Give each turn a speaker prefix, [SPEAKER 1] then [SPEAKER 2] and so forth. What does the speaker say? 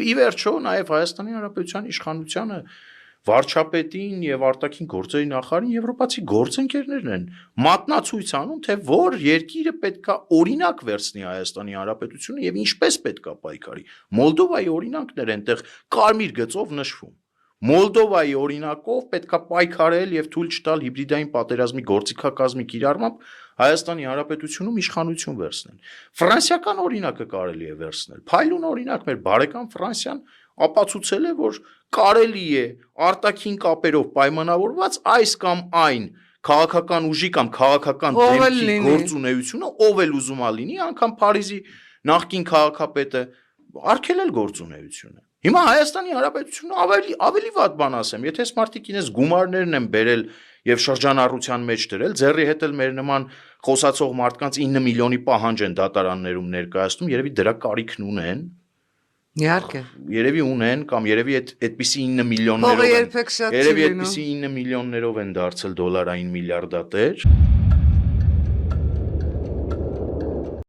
[SPEAKER 1] Ի վերջո նաև Հայաստանի Հանրապետության իշխանությանը վարչապետին եւ արտաքին գործերի նախարարին եվրոպացի գործընկերներն են մատնացույց անում, թե որ երկիրը պետքա օրինակ վերցնի Հայաստանի Հանրապետությունը եւ ինչպես պետքա պայքարի։ Մոլդովայի օրինակներ այնտեղ կարմիր գծով նշվում։ Մոլդովայի օրինակով պետքա պայքարել եւ թույլ չտալ հիբրիդային պատերազմի գործիքակազմի կիրառմամբ Հայաստանի Հանրապետությունում իշխանություն վերցնել։ Ֆրանսիական օրինակը կարելի է վերցնել։ Փայլուն օրինակ մեր բարեկամ Ֆրանսիան ապացուցել է, որ կարելի է արտաքին կապերով պայմանավորված այս կամ այն քաղաքական ուժի կամ քաղաքական դեմքի գործունեությունը ով էլ ուզում է լինի, անգամ Փարիզի նախկին քաղաքապետը արգելել գործունեությունը։ Հիմա Հայաստանի Հանրապետությունը ավելի վատ բան ասեմ, եթե այս մարդիկ ինձ գումարներն են բերել եւ շրջանառության մեջ դրել, ձեռի հետ էլ մեր նման խոսացող մարդկանց 9 միլիոնի պահանջ են դատարաններում ներկայացնում, երևի դրա կարիքն ունեն։
[SPEAKER 2] Իհարկե։
[SPEAKER 1] Երևի ունեն կամ երևի այդպիսի 9 միլիոններով են։ Երևի այդպիսի 9 միլիոններով են դարձել դոլարային միլիարդատեր։